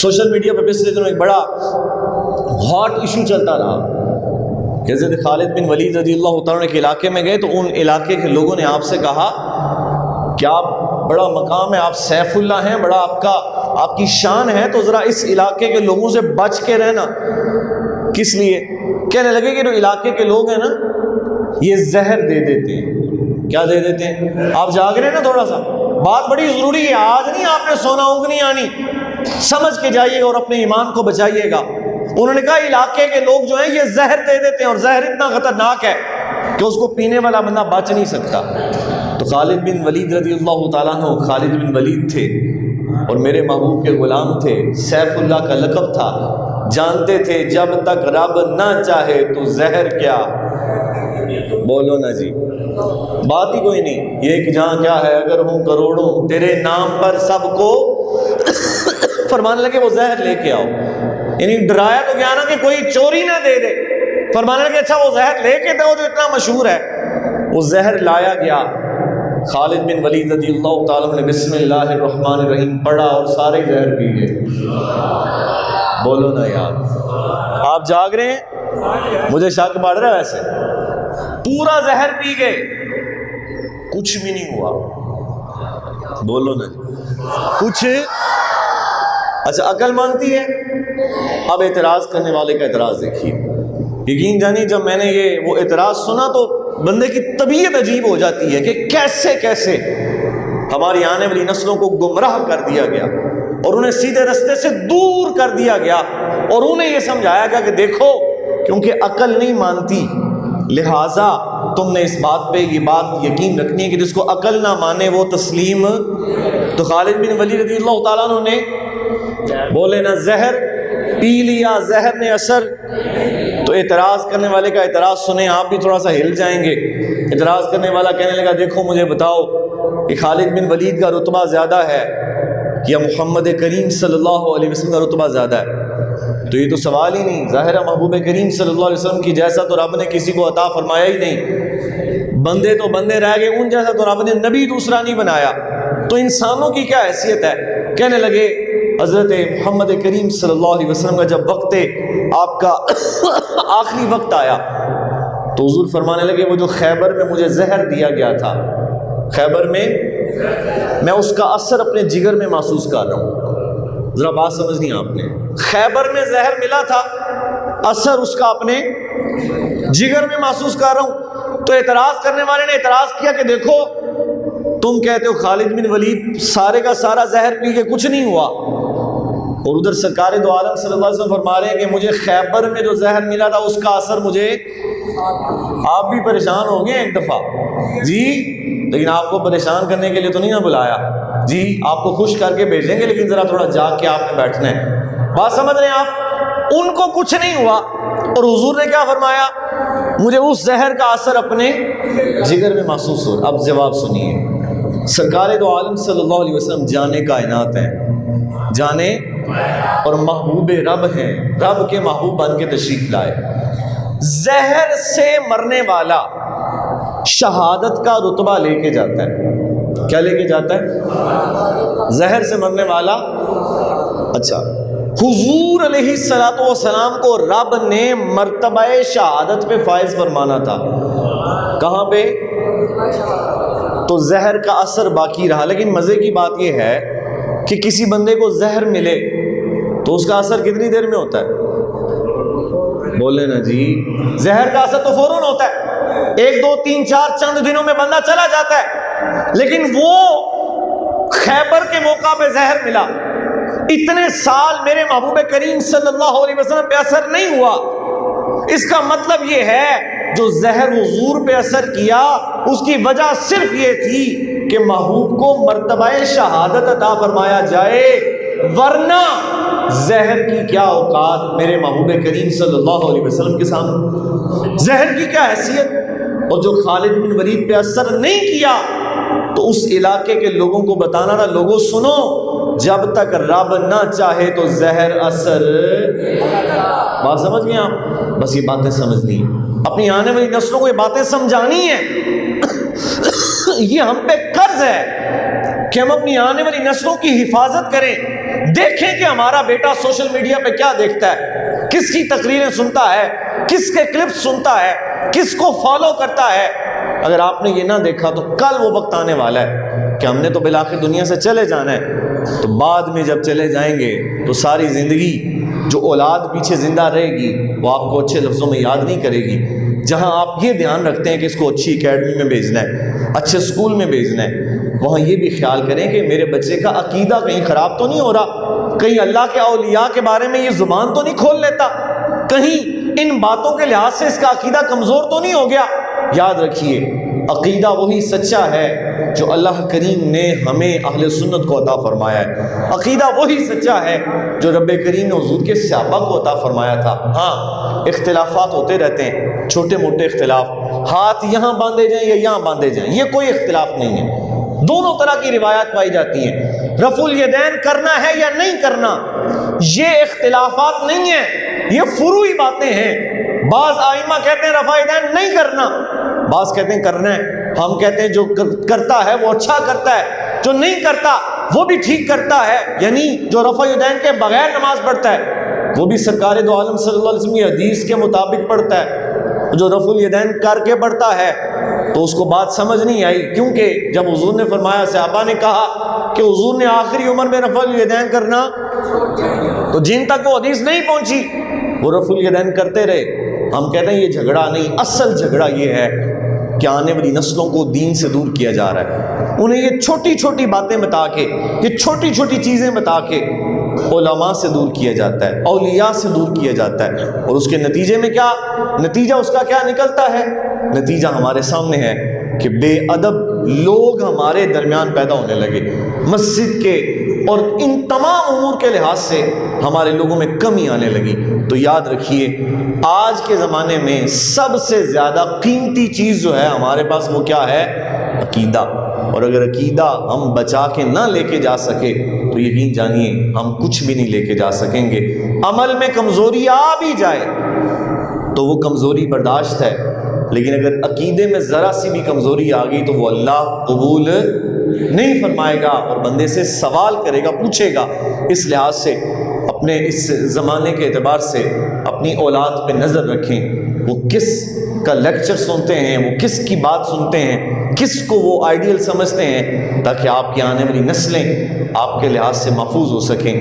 Social media پہ پچھلے دنوں ایک بڑا ہاٹ ایشو چلتا رہا کہ حضرت خالد بن ولید رضی اللہ تعالیٰ کے علاقے میں گئے تو ان علاقے کے لوگوں نے آپ سے کہا کہ آپ بڑا مقام ہے، آپ سیف اللہ ہیں، بڑا آپ کی شان ہے، تو ذرا اس علاقے کے لوگوں سے بچ کے رہنا۔ کس لیے؟ کہنے لگے کہ جو علاقے کے لوگ ہیں نا یہ زہر دے دیتے ہیں۔ کیا دے دیتے ہیں؟ آپ جاگ رہے ہیں نا تھوڑا سا، بات بڑی ضروری ہے، آج نہیں آپ نے سونا اونگنی آنی، سمجھ کے جائیے گا اور اپنے ایمان کو بچائیے گا۔ انہوں نے کہا علاقے کے لوگ جو ہیں یہ زہر دے دیتے ہیں، اور زہر اتنا خطرناک ہے کہ اس کو پینے والا بندہ بچ نہیں سکتا۔ تو خالد بن ولید رضی اللہ تعالیٰ عنہ خالد بن ولید تھے اور میرے محبوب کے غلام تھے، سیف اللہ کا لقب تھا، جانتے تھے جب تک رب نہ چاہے تو زہر کیا، بولو نا جی، بات ہی کوئی نہیں۔ یہ کہ جہاں کیا ہے اگر ہوں کروڑوں تیرے نام پر سب کو فرمانے لگے وہ زہر لے کے آؤ، یعنی ڈرایا تو کیا نا کہ کوئی چوری نہ دے دے، فرمانے لگے اچھا وہ زہر لے کے دو جو اتنا مشہور ہے۔ وہ زہر لایا گیا، خالد بن ولید رضی اللہ تعالیٰ نے بسم اللہ الرحمن الرحیم پڑھا اور سارے زہر پی گئے۔ بولو نا یار، آپ جاگ رہے ہیں؟ مجھے شک پڑ رہا ہے، ویسے پورا زہر پی گئے، کچھ بھی نہیں ہوا۔ بولو نا کچھ، اچھا عقل مانتی ہے؟ اب اعتراض کرنے والے کا اعتراض دیکھیے، یقین جانی جب میں نے وہ اعتراض سنا تو بندے کی طبیعت عجیب ہو جاتی ہے کہ کیسے ہماری آنے والی نسلوں کو گمراہ کر دیا گیا اور انہیں سیدھے رستے سے دور کر دیا گیا، اور انہیں یہ سمجھایا گیا کہ دیکھو کیونکہ عقل نہیں مانتی لہٰذا تم نے اس بات پہ یہ بات یقین رکھنی ہے کہ جس کو عقل نہ مانے وہ تسلیم۔ تو خالد بن ولید رضی اللہ تعالیٰ عنہ نے بولے نا زہر پی لیا، زہر نے اثر۔ تو اعتراض کرنے والے کا اعتراض سنیں، آپ بھی تھوڑا سا ہل جائیں گے۔ اعتراض کرنے والا کہنے لگا دیکھو مجھے بتاؤ کہ خالد بن ولید کا رتبہ زیادہ ہے یا محمد کریم صلی اللہ علیہ وسلم کا رتبہ زیادہ ہے؟ تو یہ تو سوال ہی نہیں، ظاہر ہے محبوب کریم صلی اللہ علیہ وسلم کی جیسا تو رب نے کسی کو عطا فرمایا ہی نہیں، بندے تو بندے رہ گئے، ان جیسا تو رب نے نبی دوسرا نہیں بنایا، تو انسانوں کی کیا حیثیت ہے؟ کہنے لگے حضرت محمد کریم صلی اللہ علیہ وسلم کا جب وقت آپ کا آخری وقت آیا تو حضور فرمانے لگے وہ جو خیبر میں مجھے زہر دیا گیا تھا، خیبر میں اس کا اثر اپنے جگر میں محسوس کر رہا ہوں۔ ذرا بات سمجھنی آپ نے، خیبر میں زہر ملا تھا، اثر اس کا اپنے جگر میں محسوس کر رہا ہوں۔ تو اعتراض کرنے والے نے اعتراض کیا کہ دیکھو تم کہتے ہو خالد بن ولید سارے کا سارا زہر پی کے کچھ نہیں ہوا، اور ادھر سرکار دو عالم صلی اللہ علیہ وسلم فرما رہے ہیں کہ مجھے خیبر میں جو زہر ملا تھا اس کا اثر مجھے، آپ بھی پریشان ہو گئے ایک دفعہ جی، لیکن آپ کو پریشان کرنے کے لیے تو نہیں نہ بلایا جی، آپ کو خوش کر کے بھیجیں گے، لیکن ذرا تھوڑا جاگ کے آپ نے بیٹھنا ہے۔ بات سمجھ رہے ہیں آپ؟ ان کو کچھ نہیں ہوا، اور حضور نے کیا فرمایا؟ مجھے اس زہر کا اثر اپنے جگر میں محسوس ہو۔ اب جواب سنیے، سرکار دو عالم صلی اللہ علیہ وسلم جانے کائنات ہیں، جانے اور محبوب رب ہیں، رب کے محبوب بن کے تشریف لائے۔ زہر سے مرنے والا شہادت کا رتبہ لے کے جاتا ہے۔ کیا لے کے جاتا ہے؟ زہر سے مرنے والا۔ اچھا، حضور علیہ الصلوۃ والسلام کو رب نے مرتبہ شہادت پہ فائز فرمانا تھا، کہاں پہ؟ تو زہر کا اثر باقی رہا، لیکن مزے کی بات یہ ہے کہ کسی بندے کو زہر ملے تو اس کا اثر کتنی دیر میں ہوتا ہے؟ بولے نا جی، زہر کا اثر تو فوراً ہوتا ہے، 1 2 3 4 چند دنوں میں بندہ چلا جاتا ہے، لیکن وہ خیبر کے موقع پہ زہر ملا، اتنے سال میرے محبوب کریم صلی اللہ علیہ وسلم پہ اثر نہیں ہوا۔ اس کا مطلب یہ ہے جو زہر حضور پہ اثر کیا اس کی وجہ صرف یہ تھی کہ محبوب کو مرتبہ شہادت عطا فرمایا جائے، ورنہ زہر کی کیا اوقات میرے محبوب کریم صلی اللہ علیہ وسلم کے سامنے، زہر کی کیا حیثیت۔ اور جو خالد بن ولید پہ اثر نہیں کیا تو اس علاقے کے لوگوں کو بتانا تھا، لوگوں سنو جب تک رب نہ چاہے تو زہر اثر۔ بات سمجھ گئے آپ؟ بس یہ باتیں سمجھنی ہے، اپنی آنے والی نسلوں کو یہ باتیں سمجھانی ہیں۔ یہ ہم پہ قرض ہے کہ ہم اپنی آنے والی نسلوں کی حفاظت کریں۔ دیکھیں کہ ہمارا بیٹا سوشل میڈیا پہ کیا دیکھتا ہے، کس کی تقریریں سنتا ہے، کس کے کلپس سنتا ہے، کس کو فالو کرتا ہے۔ اگر آپ نے یہ نہ دیکھا تو کل وہ وقت آنے والا ہے کہ ہم نے تو بالآخر دنیا سے چلے جانا ہے، تو بعد میں جب چلے جائیں گے تو ساری زندگی جو اولاد پیچھے زندہ رہے گی وہ آپ کو اچھے لفظوں میں یاد نہیں کرے گی۔ جہاں آپ یہ دھیان رکھتے ہیں کہ اس کو اچھی اکیڈمی میں بھیجنا ہے، اچھے اسکول میں بھیجنا ہے، وہاں یہ بھی خیال کریں کہ میرے بچے کا عقیدہ کہیں خراب تو نہیں ہو رہا، کہیں اللہ کے اولیاء کے بارے میں یہ زبان تو نہیں کھول لیتا، کہیں ان باتوں کے لحاظ سے اس کا عقیدہ کمزور تو نہیں ہو گیا۔ یاد رکھیے عقیدہ وہی سچا ہے جو اللہ کریم نے ہمیں اہل سنت کو عطا فرمایا ہے، عقیدہ وہی سچا ہے جو رب کریم نے حضور کے صحابہ کو عطا فرمایا تھا۔ ہاں اختلافات ہوتے رہتے ہیں، چھوٹے موٹے اختلاف، ہاتھ یہاں باندھے جائیں یا یہاں باندھے جائیں، یہ کوئی اختلاف نہیں ہے، دونوں طرح کی روایات پائی جاتی ہیں۔ رفع الیدین کرنا ہے یا نہیں کرنا، یہ اختلافات نہیں ہیں، یہ فروعی باتیں ہیں۔ بعض ائمہ کہتے ہیں رفع الیدین نہیں کرنا، بعض کہتے ہیں کرنا ہے۔ ہم کہتے ہیں جو کرتا ہے وہ اچھا کرتا ہے، جو نہیں کرتا وہ بھی ٹھیک کرتا ہے، یعنی جو رفع الیدین کے بغیر نماز پڑھتا ہے وہ بھی سرکار دو عالم صلی اللہ علیہ وسلم کی حدیث کے مطابق پڑھتا ہے، جو رفع الیدین کر کے پڑھتا ہے تو اس کو بات سمجھ نہیں آئی، کیونکہ جب حضور نے فرمایا، صحابہ نے کہا کہ حضور نے آخری عمر میں رفع الیدین کرنا، تو جن تک وہ حدیث نہیں پہنچی وہ رفع الیدین کرتے رہے۔ ہم کہتے ہیں یہ جھگڑا نہیں، اصل جھگڑا یہ ہے کہ آنے والی نسلوں کو دین سے دور کیا جا رہا ہے، انہیں یہ چھوٹی چھوٹی باتیں بتا کے، یہ چھوٹی چھوٹی چیزیں بتا کے علماء سے دور کیا جاتا ہے، اولیاء سے دور کیا جاتا ہے، اور اس کے نتیجے میں کیا نتیجہ اس کا کیا نکلتا ہے؟ نتیجہ ہمارے سامنے ہے کہ بے ادب لوگ ہمارے درمیان پیدا ہونے لگے، مسجد کے اور ان تمام امور کے لحاظ سے ہمارے لوگوں میں کمی آنے لگی۔ تو یاد رکھیے آج کے زمانے میں سب سے زیادہ قیمتی چیز جو ہے ہمارے پاس وہ کیا ہے؟ عقیدہ۔ اور اگر عقیدہ ہم بچا کے نہ لے کے جا سکے تو یقین جانیے ہم کچھ بھی نہیں لے کے جا سکیں گے۔ عمل میں کمزوری آ بھی جائے تو وہ کمزوری برداشت ہے، لیکن اگر عقیدے میں ذرا سی بھی کمزوری آ گئی تو وہ اللہ قبول نہیں فرمائے گا اور بندے سے سوال کرے گا، پوچھے گا۔ اس لحاظ سے اپنے اس زمانے کے اعتبار سے اپنی اولاد پہ نظر رکھیں، وہ کس کا لیکچر سنتے ہیں، وہ کس کی بات سنتے ہیں، کس کو وہ آئیڈیل سمجھتے ہیں، تاکہ آپ کی آنے والی نسلیں آپ کے لحاظ سے محفوظ ہو سکیں۔